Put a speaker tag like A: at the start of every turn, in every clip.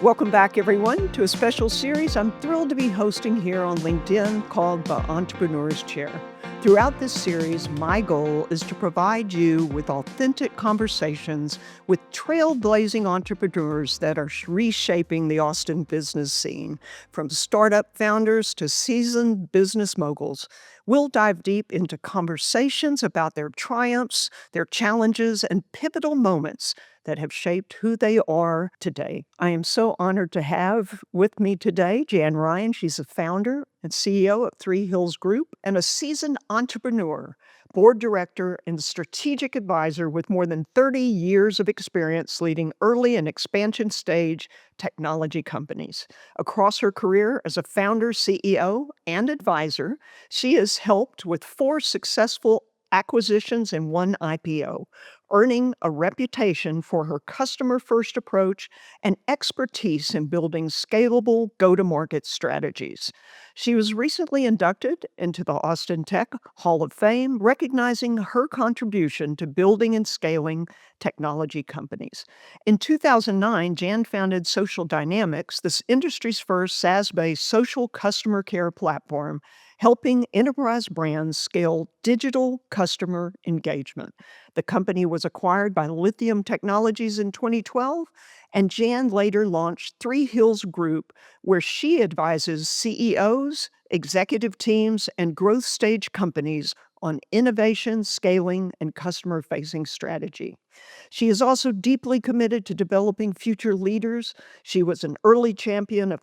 A: Welcome back, everyone, to a special series I'm thrilled to be hosting here on LinkedIn called The Entrepreneur's Chair. Throughout this series, my goal is to provide you with authentic conversations with trailblazing entrepreneurs that are reshaping the Austin business scene, from startup founders to seasoned business moguls. We'll dive deep into conversations about their triumphs, their challenges, and pivotal moments that have shaped who they are today. I am so honored to have with me today Jan Ryan. She's the founder and CEO of Three Hills Group and a seasoned entrepreneur, board director, and strategic advisor with more than 30 years of experience leading early and expansion stage technology companies. Across her career as a founder, CEO, and advisor, she has helped with 4 successful acquisitions and 1 IPO, earning a reputation for her customer-first approach and expertise in building scalable go-to-market strategies. She was recently inducted into the Austin Tech Hall of Fame, recognizing her contribution to building and scaling technology companies. In 2009, Jan founded Social Dynamics, this industry's first SaaS-based social customer care platform, helping enterprise brands scale digital customer engagement. The company was acquired by Lithium Technologies in 2012, and Jan later launched Three Hills Group, where she advises CEOs, executive teams, and growth stage companies on innovation, scaling, and customer-facing strategy. She is also deeply committed to developing future leaders. She was an early champion of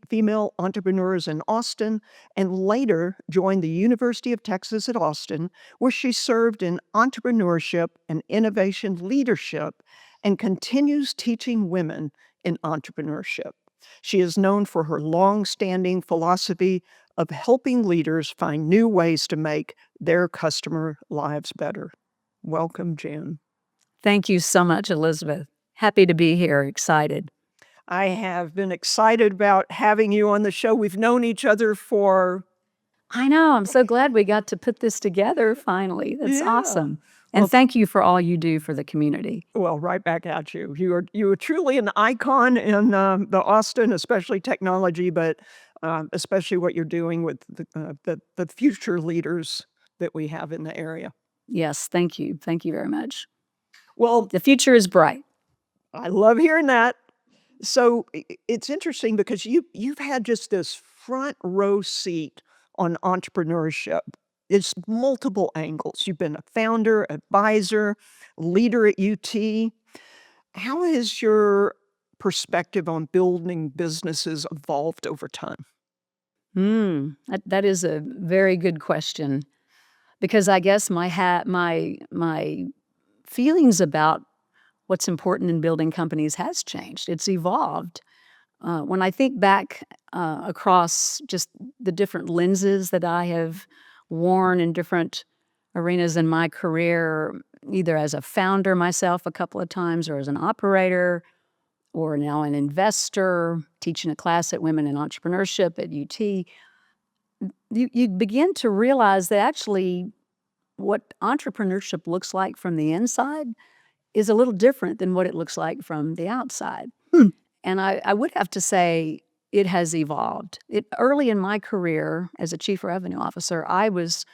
A: female entrepreneurs in Austin and later joined the University of Texas at Austin, where she served in entrepreneurship and innovation leadership and continues teaching women in entrepreneurship. She is known for her long-standing philosophy of helping leaders find new ways to make their customer lives better. Welcome, Jan.
B: Thank you so much, Elizabeth. Happy to be here, excited.
A: I have been excited about having you on the show. We've known each other for...
B: I know, I'm so glad we got to put this together finally. That's awesome. And
A: Well,
B: thank you for all you do for the community.
A: Well, right back at you. You are truly an icon in the Austin, especially technology, but especially what you're doing with the future leaders that we have in the area.
B: Yes, thank you. Thank you very much.
A: Well,
B: The future is bright.
A: I love hearing that. So it's interesting because you've had just this front row seat on entrepreneurship. It's multiple angles. You've been a founder, advisor, leader at UT. How has your perspective on building businesses evolved over time?
B: That is a very good question, because I guess my feelings about what's important in building companies has changed. It's evolved. When I think back across just the different lenses that I have worn in different arenas in my career, either as a founder myself a couple of times or as an operator, or now an investor, teaching a class at Women in Entrepreneurship at UT, you begin to realize that actually what entrepreneurship looks like from the inside is a little different than what it looks like from the outside. And I would have to say it has evolved. Early in my career as a chief revenue officer, I was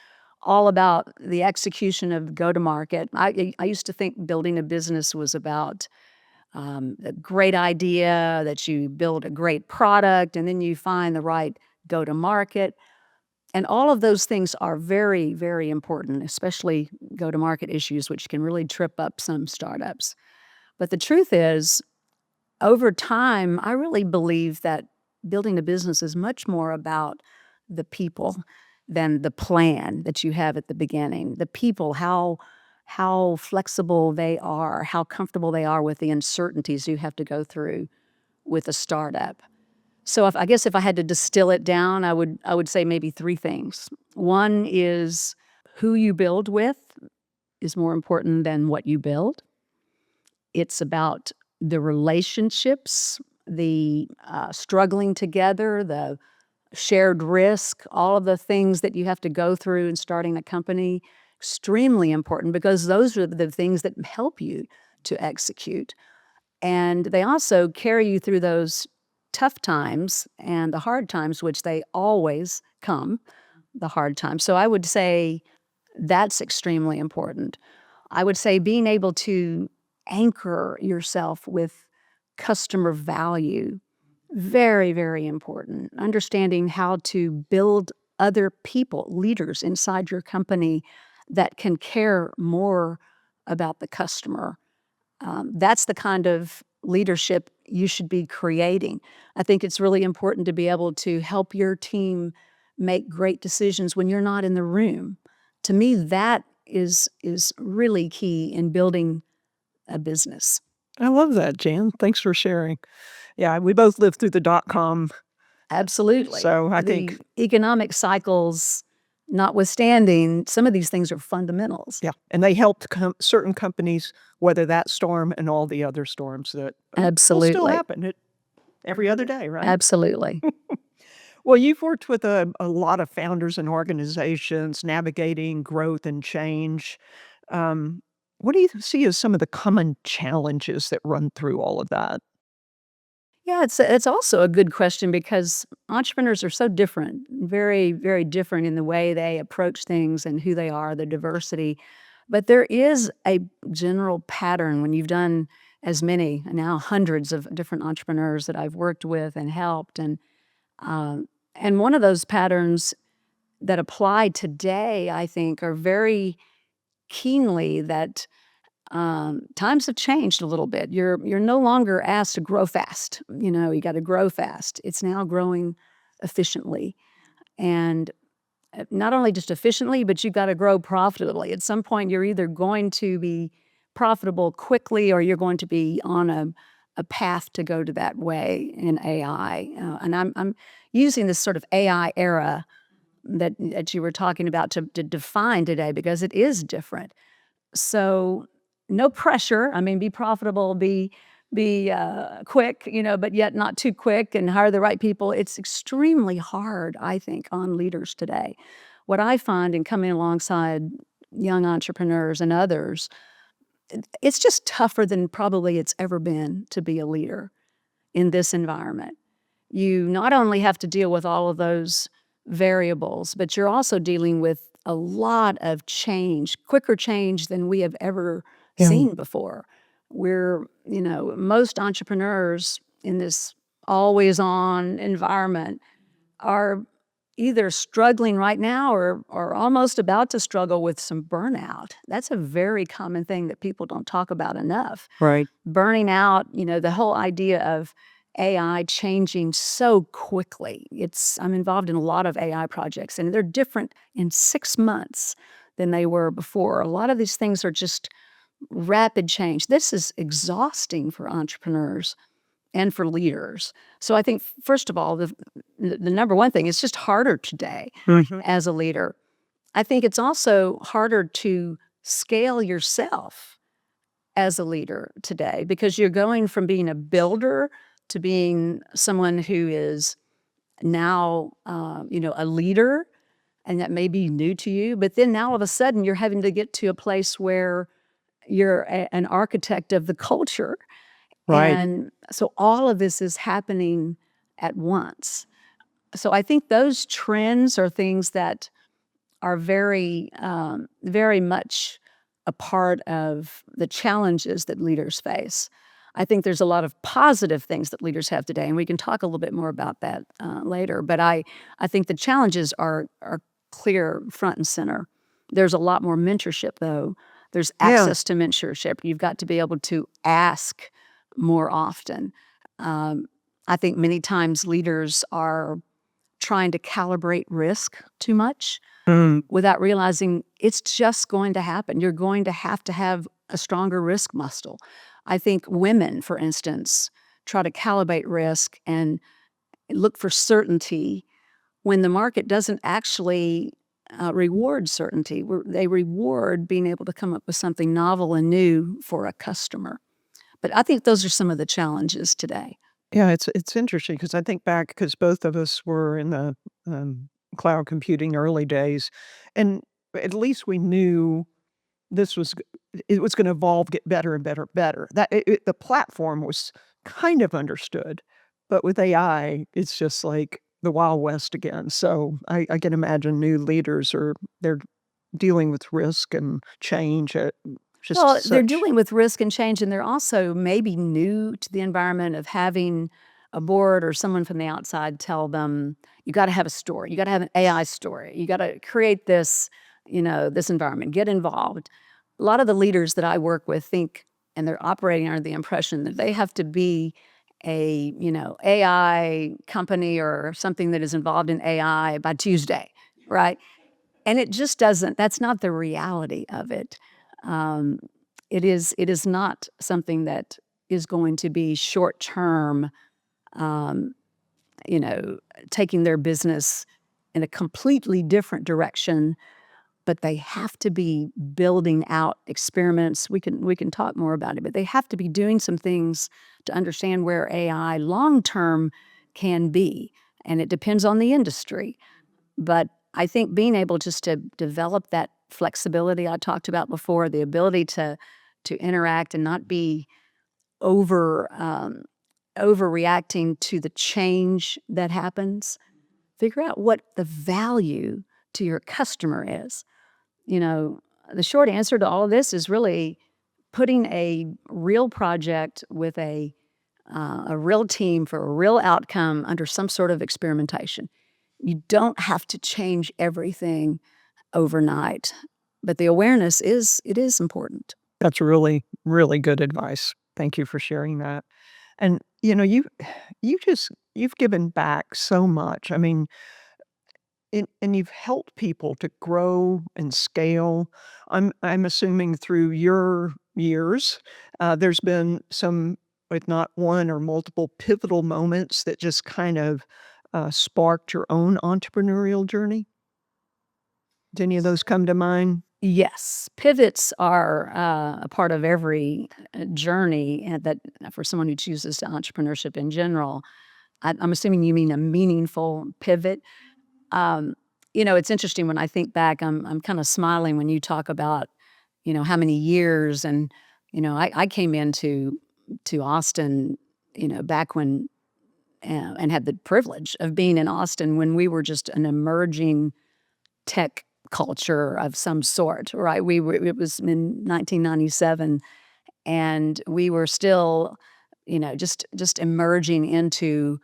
B: all about the execution of go-to-market. I used to think building a business was about a great idea, that you build a great product, and then you find the right go-to-market. And all of those things are very, very important, especially go-to-market issues, which can really trip up some startups. But the truth is, over time, I really believe that building a business is much more about the people than the plan that you have at the beginning. The people, how flexible they are, how comfortable they are with the uncertainties you have to go through with a startup. So I guess if I had to distill it down, I would say maybe 3 things. One is who you build with is more important than what you build. It's about the relationships, the struggling together, the shared risk, all of the things that you have to go through in starting a company. Extremely important, because those are the things that help you to execute. And they also carry you through those tough times and the hard times, which they always come, the hard times. So I would say that's extremely important. I would say being able to anchor yourself with customer value, very, very important. Understanding how to build other people, leaders inside your company that can care more about the customer. That's the kind of leadership you should be creating. I think it's really important to be able to help your team make great decisions when you're not in the room. To me, that is really key in building a business.
A: I love that, Jan. Thanks for sharing. Yeah, we both lived through the dot-com,
B: Absolutely.
A: so I
B: The
A: think
B: economic cycles notwithstanding, some of these things are fundamentals.
A: yeah, and they helped certain companies weather that storm and all the other storms that will still
B: Absolutely.
A: happen every other day, right?
B: Absolutely.
A: Well, you've worked with a lot of founders and organizations navigating growth and change. Um, what do you see as some of the common challenges that run through all of that?
B: Yeah, it's also a good question because entrepreneurs are so different, very, very different in the way they approach things and who they are, the diversity. But there is a general pattern when you've done as many, now hundreds of different entrepreneurs that I've worked with and helped, and one of those patterns that apply today, I think, are very keenly that times have changed a little bit. You're no longer asked to grow fast. You got to grow fast. It's now growing efficiently, and not only just efficiently, but you've got to grow profitably. At some point, you're either going to be profitable quickly, or you're going to be on a path to go to that way in AI. And I'm using this sort of AI era that you were talking about to define today because it is different. So, no pressure. I mean, be profitable, be quick, but yet not too quick and hire the right people. It's extremely hard, I think, on leaders today. What I find in coming alongside young entrepreneurs and others, it's just tougher than probably it's ever been to be a leader in this environment. You not only have to deal with all of those variables, but you're also dealing with a lot of change, quicker change than we have ever
A: Yeah.
B: seen before. Most entrepreneurs in this always on environment are either struggling right now or almost about to struggle with some burnout. That's a very common thing that people don't talk about enough.
A: Right.
B: Burning out, the whole idea of AI changing so quickly. I'm involved in a lot of AI projects, and they're different in 6 months than they were before. A lot of these things are just rapid change. This is exhausting for entrepreneurs and for leaders. So I think, first of all, the number one thing, it's just harder today
A: Mhm.
B: as a leader. I think it's also harder to scale yourself as a leader today because you're going from being a builder to being someone who is now, a leader, and that may be new to you. But then now all of a sudden, you're having to get to a place where you're an architect of the culture.
A: Right.
B: And so all of this is happening at once. So I think those trends are things that are very, very much a part of the challenges that leaders face. I think there's a lot of positive things that leaders have today, and we can talk a little bit more about that later. But I think the challenges are clear front and center. There's a lot more mentorship, though. There's
A: Yeah.
B: access to mentorship. You've got to be able to ask more often. Um, I think many times leaders are trying to calibrate risk too much
A: Mm.
B: without realizing it's just going to happen. You're going to have a stronger risk muscle. I think women, for instance, try to calibrate risk and look for certainty when the market doesn't actually reward certainty. They reward being able to come up with something novel and new for a customer. But I think those are some of the challenges today.
A: Yeah, it's interesting because I think back because both of us were in the, um, cloud computing early days, and at least we knew this was g it was gonna evolve, get better and better, better. That the platform was kind of understood, But with AI, it's just like the Wild West again. So I can imagine new leaders they're dealing with risk and change at just
B: Well, they're
A: such.
B: dealing with risk and change, and they're also maybe new to the environment of having a board or someone from the outside tell them, "You gotta have a story. You gotta have an AI story. You gotta create this, this environment. Get involved." A lot of the leaders that I work with think, and they're operating under the impression that they have to be a, AI company or something that is involved in AI by Tuesday, right? And it just doesn't that's not the reality of it. Um, it is not something that is going to be short term, um, you know, taking their business in a completely different direction, but they have to be building out experiments. We can talk more about it, but they have to be doing some things to understand where AI long term can be, and it depends on the industry. But I think being able just to develop that flexibility I talked about before, the ability to interact and not be over overreacting to the change that happens. Figure out what the value to your customer is. You know, the short answer to all of this is really putting a real project with a real team for a real outcome under some sort of experimentation. You don't have to change everything overnight, but the awareness is important.
A: That's really, really good advice. Thank you for sharing that. And, you've given back so much. I mean, and you've helped people to grow and scale. I'm assuming through your years, there's been some, if not one or multiple pivotal moments that just kind of, sparked your own entrepreneurial journey? Do any of those come to mind?
B: Yes, pivots are a part of every journey, and that for someone who chooses to entrepreneurship in general. I'm assuming you mean a meaningful pivot. Um, it's interesting when I think back. I'm kind of smiling when you talk about how many years, and I came to Austin, back when and had the privilege of being in Austin when we were just an emerging tech culture of some sort, right? It was in 1997, and we were still, just emerging into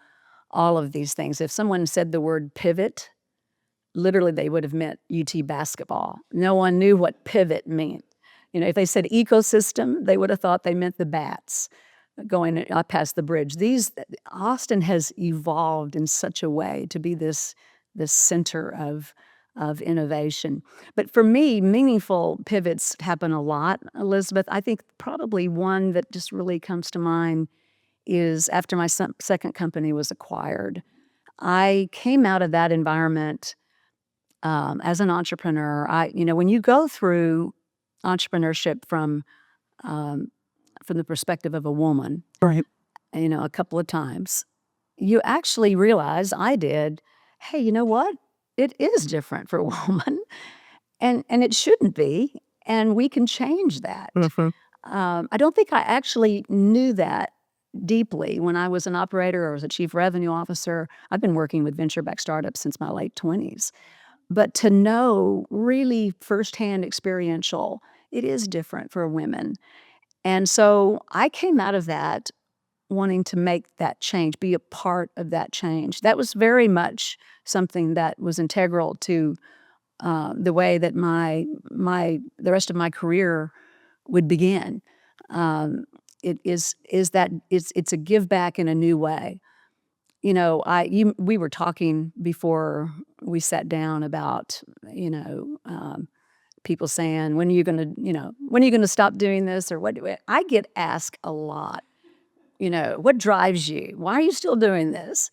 B: all of these things. If someone said the word pivot, literally they would have meant UT basketball. No one knew what pivot meant. If they said ecosystem, they would have thought they meant the bats going past the bridge. Austin has evolved in such a way to be this center of innovation. But for me, meaningful pivots happen a lot, Elizabeth. I think probably one that just really comes to mind is after my second company was acquired. I came out of that environment as an entrepreneur. When you go through entrepreneurship um, from the perspective of a woman,
A: Right.
B: a couple of times, you actually realize I did, hey, you know what? It is different for a woman, and it shouldn't be, and we can change that.
A: Mhm.
B: I don't think I actually knew that deeply when I was an operator or as a chief revenue officer. I've been working with venture-backed startups since my late 20s. But to know really firsthand experiential, it is different for women. And so I came out of that wanting to make that change, be a part of that change. That was very much something that was integral to the way that the rest of my career would begin. It's a give back in a new way. We were talking before we sat down about people saying, when are you gonna stop doing this, or what? I get asked a lot. What drives you? Why are you still doing this?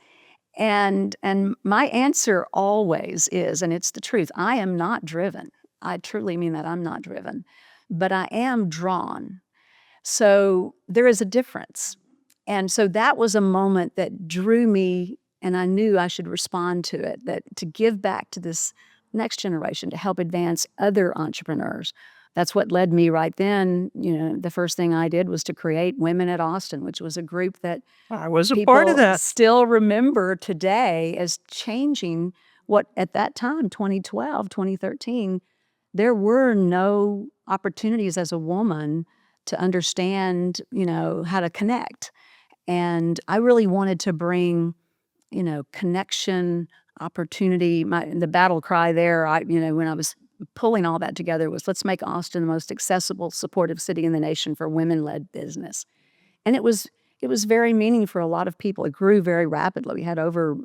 B: And my answer always is, and it's the truth, I am not driven. I truly mean that. I'm not driven, but I am drawn. So there is a difference. And so that was a moment that drew me, and I knew I should respond to it, that to give back to this next generation, to help advance other entrepreneurs. That's what led me right then. The first thing I did was to create Women at Austin, which was a group that
A: I was a part of
B: people
A: that.
B: still remember today as changing what at that time, 2012, 2013, there were no opportunities as a woman to understand, how to connect. And I really wanted to bring, connection, opportunity. The battle cry there, when I was pulling all that together was let's make Austin the most accessible, supportive city in the nation for women-led business. And it was very meaning for a lot of people. It grew very rapidly. We had over,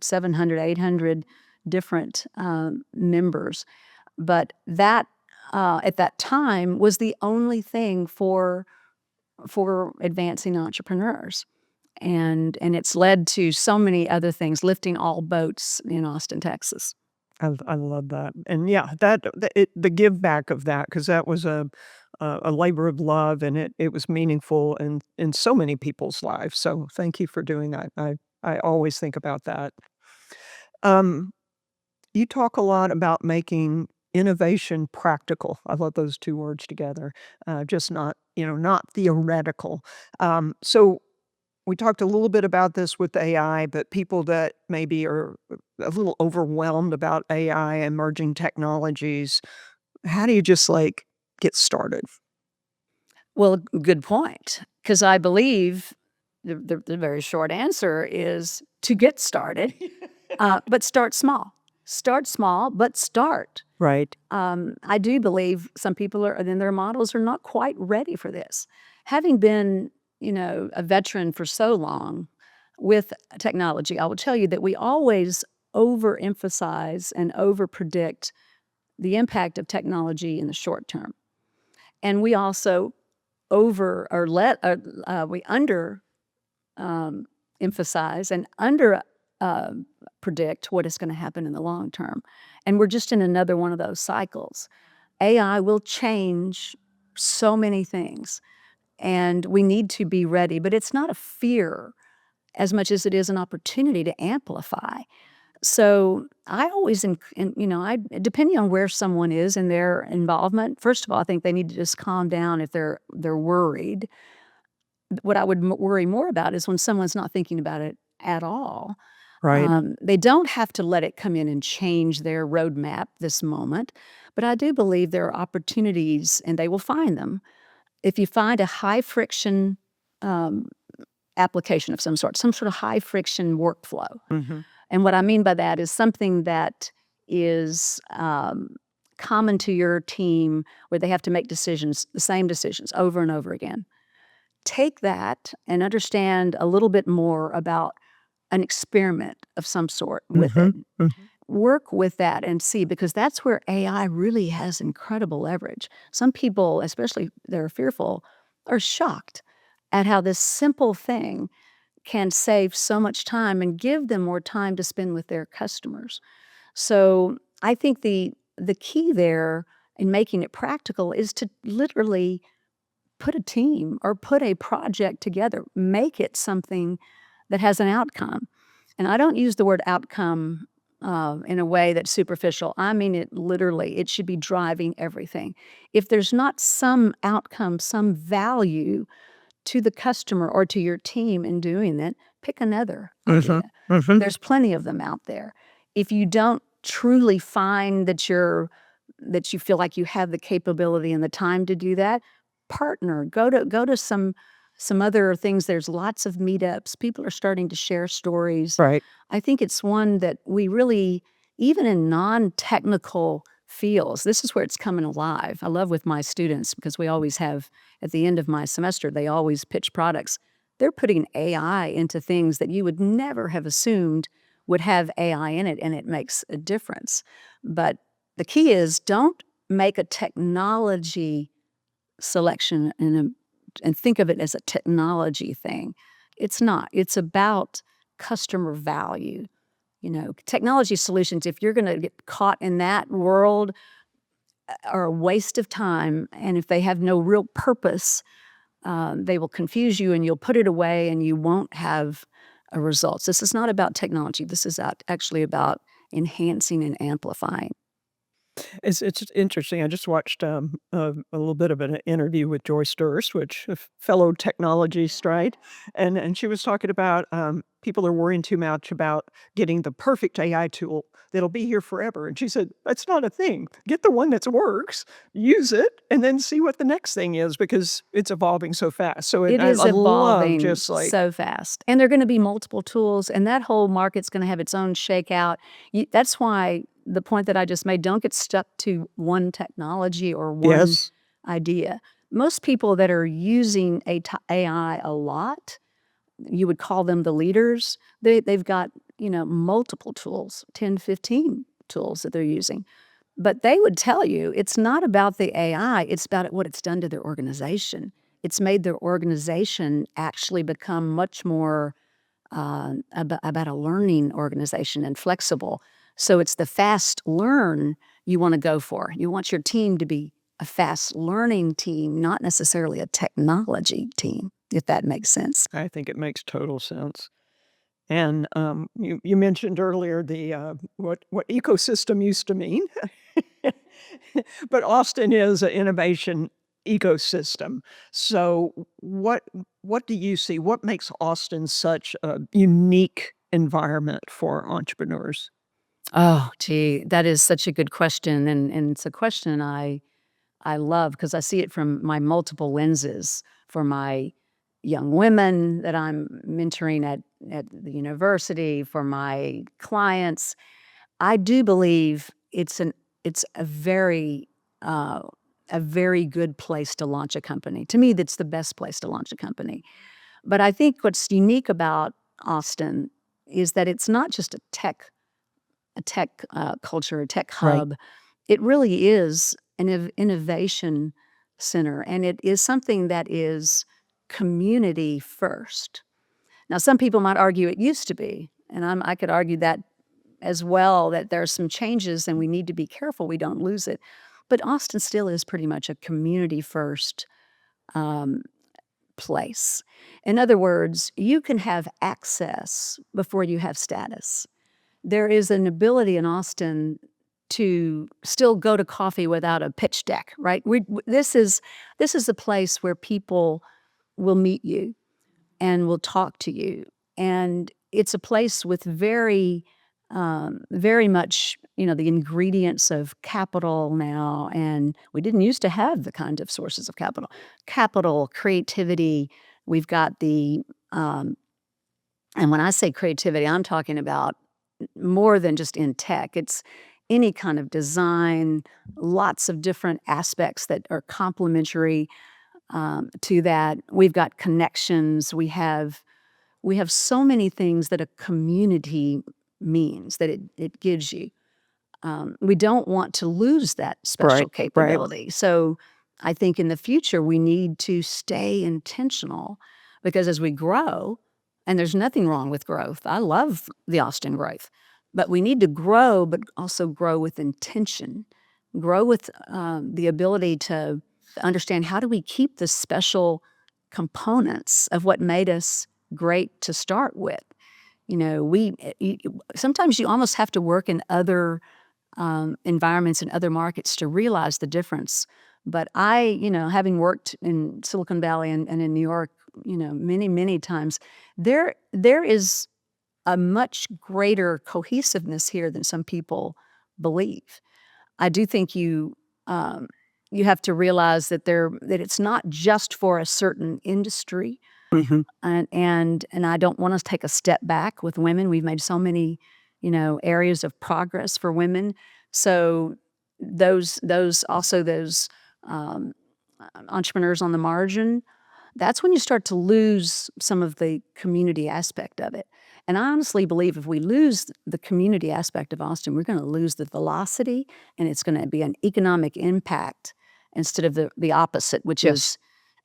B: 700, 800 different members. But that at that time was the only thing for advancing entrepreneurs. And it's led to so many other things, lifting all boats in Austin, Texas.
A: I love that, and yeah, the give back of that, because that was a labor of love, and it was meaningful in so many people's lives, so thank you for doing that. I always think about that. Um, you talk a lot about making innovation practical. I love those 2 words together, just not theoretical. So we talked a little bit about this with AI, but people that maybe are a little overwhelmed about AI, emerging technologies, how do you just, get started?
B: Well, good point, because I believe the very short answer is to get started, but start small. Start small, but start.
A: Right.
B: I do believe some people are, and their models are not quite ready for this. Having been, a veteran for so long with technology, I will tell you that we always overemphasize and overpredict the impact of technology in the short term. And we also we under emphasize and under predict what is going to happen in the long term. And we're just in another one of those cycles. AI will change so many things, and we need to be ready, but it's not a fear as much as it is an opportunity to amplify. So I always, depending on where someone is in their involvement, first of all, I think they need to just calm down if they're worried. What I would worry more about is when someone's not thinking about it at all.
A: Right.
B: They don't have to let it come in and change their roadmap this moment, but I do believe there are opportunities, and they will find them. If you find a high friction um, application of some sort of high friction workflow,
A: Mhm.
B: and what I mean by that is something that is common to your team where they have to make decisions, the same decisions over and over again. Take that and understand a little bit more about an experiment of some sort with it.
A: Mhm. Mhm.
B: Work with that and see, because that's where AI really has incredible leverage. Some people, especially that are fearful, are shocked at how this simple thing can save so much time and give them more time to spend with their customers. So I think the key there in making it practical is to literally put a team or put a project together, make it something that has an outcome. And I don't use the word outcome in a way that's superficial. I mean it literally. It should be driving everything. If there's not some outcome, some value to the customer or to your team in doing it, pick another
A: Mhm.
B: idea.
A: Mhm.
B: There's plenty of them out there. If you don't truly find that you feel like you have the capability and the time to do that, partner. Go to some other things. There's lots of meetups. People are starting to share stories.
A: Right.
B: I think it's one that we really, even in non-technical fields, this is where it's coming alive. I love with my students because we always have, at the end of my semester, they always pitch products. They're putting AI into things that you would never have assumed would have AI in it, and it makes a difference. But the key is don't make a technology selection and think of it as a technology thing. It's not. It's about customer value. Technology solutions, if you're going to get caught in that world, are a waste of time. And if they have no real purpose, they will confuse you and you'll put it away and you won't have results. This is not about technology. This is actually about enhancing and amplifying.
A: It's interesting. I just watched a little bit of an interview with Joyce Durst, which a fellow technologist, right? And she was talking about people are worrying too much about getting the perfect AI tool that'll be here forever. And she said that's not a thing. Get the one that works, use it, and then see what the next thing is because it's evolving so fast. So
B: It
A: I
B: is
A: love
B: evolving
A: just like
B: so fast, and there are gonna be multiple tools, and that whole market's gonna have its own shakeout. That's why the point that I just made, don't get stuck to one technology or one
A: yes,
B: idea. Most people that are using AI a lot, you would call them the leaders, they've got, multiple tools, 10, 15 tools that they're using. But they would tell you it's not about the AI, it's about what it's done to their organization. It's made their organization actually become much more about a learning organization and flexible. So it's the fast learn you want to go for. You want your team to be a fast learning team, not necessarily a technology team, if that makes sense.
A: I think it makes total sense. And you mentioned earlier the what ecosystem used to mean. But Austin is an innovation ecosystem. So what do you see? What makes Austin such a unique environment for entrepreneurs?
B: Oh, gee, that is such a good question, and it's a question I love because I see it from my multiple lenses for my young women that I'm mentoring at the university, for my clients. I do believe it's uh, a very good place to launch a company. To me, that's the best place to launch a company. But I think what's unique about Austin is that it's not just a tech culture, a tech
A: Right.
B: hub. It really is an innovation center, and it is something that is community first. Now, some people might argue it used to be, and I could argue that as well, that there are some changes and we need to be careful we don't lose it. But Austin still is pretty much a community first um, place. In other words, you can have access before you have status. There is an ability in Austin to still go to coffee without a pitch deck, right? This is a place where people will meet you and will talk to you, and it's a place with very much, the ingredients of capital now, and we didn't used to have the kind of sources of capital, creativity. We've got um, and when I say creativity, I'm talking about more than just in tech. It's any kind of design, lots of different aspects that are complementary to that. We've got connections. We have so many things that a community means that it gives you. We don't want to lose that special
A: Right. Right.
B: capability. So I think in the future, we need to stay intentional because as we grow, and there's nothing wrong with growth, I love the Austin growth, but we need to grow, but also grow with intention, grow with the ability to understand how do we keep the special components of what made us great to start with. Sometimes you almost have to work in other environments and other markets to realize the difference. But having worked in Silicon Valley and in New York, many, many times, there is a much greater cohesiveness here than some people believe. I do think you have to realize that it's not just for a certain industry,
A: Mhm.
B: and I don't want us to take a step back with women. We've made so many, areas of progress for women. So those um, entrepreneurs on the margin, that's when you start to lose some of the community aspect of it. And I honestly believe if we lose the community aspect of Austin, we're going to lose the velocity, and it's going to be an economic impact instead of the opposite, which
A: Yes.
B: is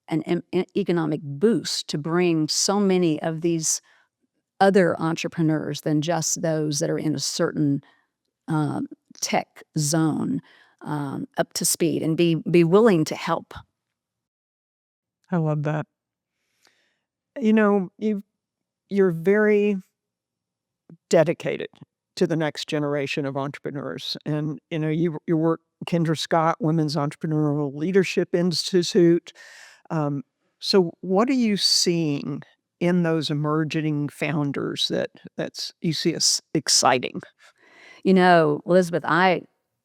B: an economic boost to bring so many of these other entrepreneurs than just those that are in a certain um, tech zone up to speed and be willing to help.
A: I love that. You're very dedicated. to the next generation of entrepreneurs. And, your work, Kendra Scott, Women's Entrepreneurial Leadership Institute. Um, so what are you seeing in those emerging founders that's you see as exciting?
B: Elizabeth, I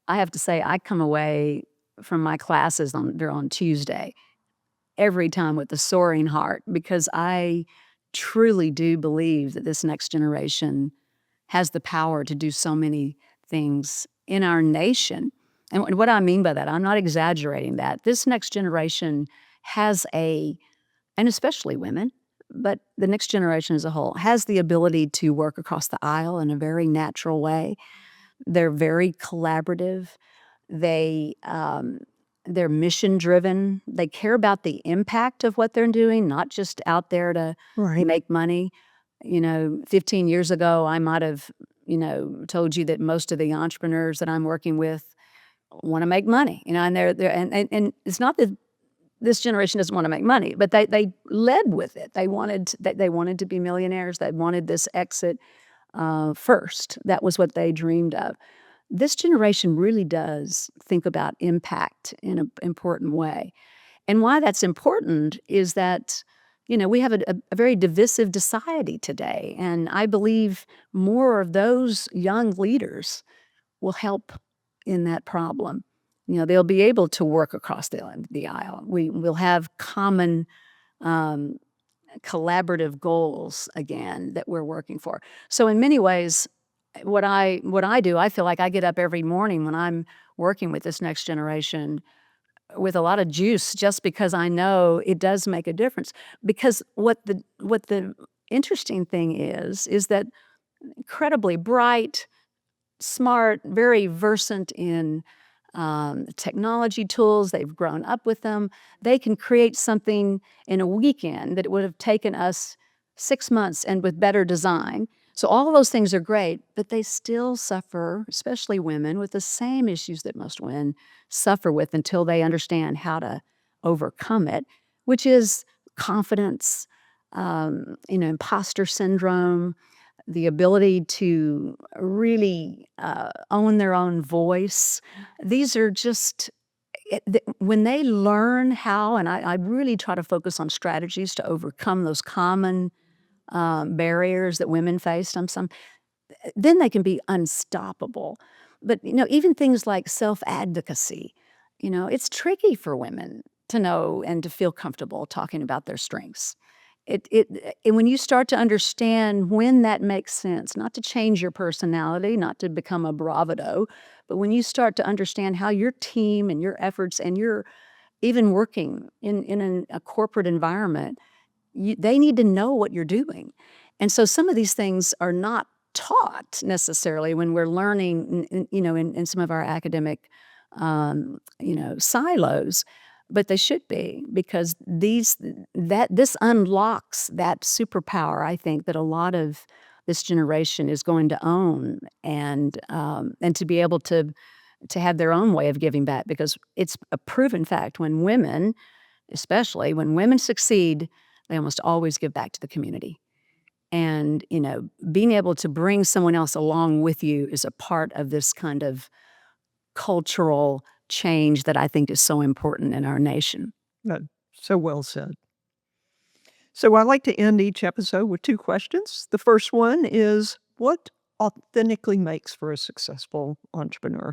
B: have to say I come away from my classes they're on Tuesday every time with a soaring heart because I truly do believe that this next generation has the power to do so many things in our nation. And what I mean by that, I'm not exaggerating that. This next generation has and especially women, but the next generation as a whole has the ability to work across the aisle in a very natural way. They're very collaborative. They, um, they're mission driven. They care about the impact of what they're doing, not just out there to
A: Right.
B: make money. 15 years ago, I might have, told you that most of the entrepreneurs that I'm working with want to make money. And they're and it's not that this generation doesn't want to make money, but they led with it. They wanted to be millionaires. They wanted this exit first. That was what they dreamed of. This generation really does think about impact in an important way. And why that's important is that, we have a very divisive society today. And I believe more of those young leaders will help in that problem. They'll be able to work across the aisle. We'll have common um, collaborative goals again that we're working for. So in many ways, what I do, I feel like I get up every morning when I'm working with this next generation with a lot of juice just because I know it does make a difference. Because what the interesting thing is that incredibly bright, smart, very versant in technology tools. They've grown up with them. They can create something in a weekend that would have taken us 6 months and with better design. So all of those things are great, but they still suffer, especially women, with the same issues that most women suffer with until they understand how to overcome it, which is confidence, imposter syndrome, the ability to really own their own voice. These are just, when they learn how, and I really try to focus on strategies to overcome those common barriers that women face on some, then they can be unstoppable. But, even things like self-advocacy, it's tricky for women to know and to feel comfortable talking about their strengths. And when you start to understand when that makes sense, not to change your personality, not to become a bravado, but when you start to understand how your team and your efforts and you're even working in a corporate environment, they need to know what you're doing. And so some of these things are not taught necessarily when we're learning, in some of our academic, silos, but they should be because this unlocks that superpower. I think that a lot of this generation is going to own and to be able to have their own way of giving back because it's a proven fact when women, especially when women succeed, they almost always give back to the community. And, being able to bring someone else along with you is a part of this kind of cultural change that I think is so important in our nation.
A: Uh, so well said. So I like to end each episode with two questions. The first one is, what authentically makes for a successful entrepreneur?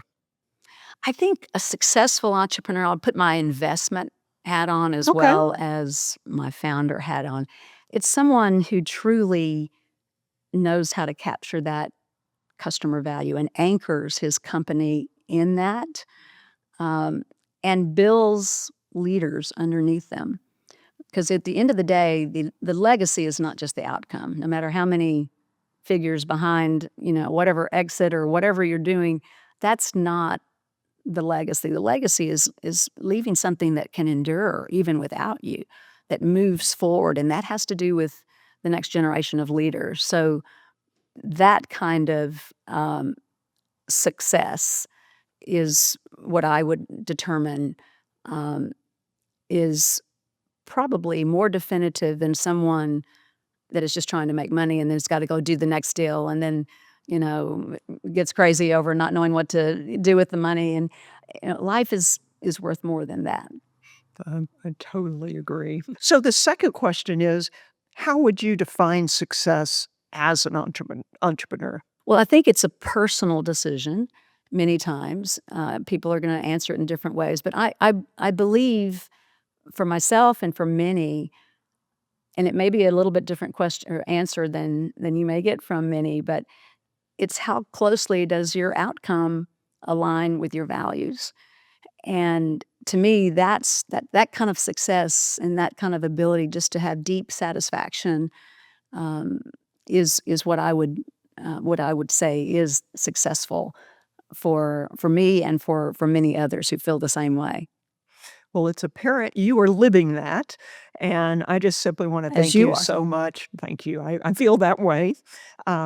B: I think a successful entrepreneur, I'll put my investment hat on as
A: Okay.
B: well as my founder hat on. It's someone who truly knows how to capture that customer value and anchors his company in that, um, and builds leaders underneath them. Because at the end of the day, the legacy is not just the outcome. No matter how many figures behind, whatever exit or whatever you're doing, that's not the legacy. The legacy is leaving something that can endure even without you, that moves forward, and that has to do with the next generation of leaders. So that kind of success is what I would determine um, is probably more definitive than someone that is just trying to make money and then has got to go do the next deal and then gets crazy over not knowing what to do with the money. And life is worth more than that.
A: I totally agree. So the second question is, how would you define success as an entrepreneur?
B: Well, I think it's a personal decision many times. People are going to answer it in different ways. But I believe for myself and for many, and it may be a little bit different question or answer than you may get from many, but it's how closely does your outcome align with your values? And to me, that's that kind of success and that kind of ability just to have deep satisfaction um, is what I would say is successful for me and for many others who feel the same way
A: Well, it's apparent you are living that, and I just simply want to
B: as
A: thank
B: you
A: you
B: are.
A: so much. Thank you. I feel that way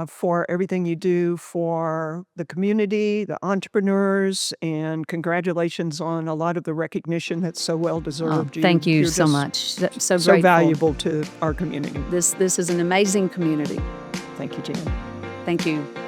A: for everything you do for the community, the entrepreneurs, and congratulations on a lot of the recognition that's so well
B: Oh,
A: deserved.
B: thank you
A: You're
B: so
A: just
B: much. So
A: so
B: grateful.
A: valuable to our community.
B: This is an amazing community.
A: Thank you, Jan.
B: Thank you.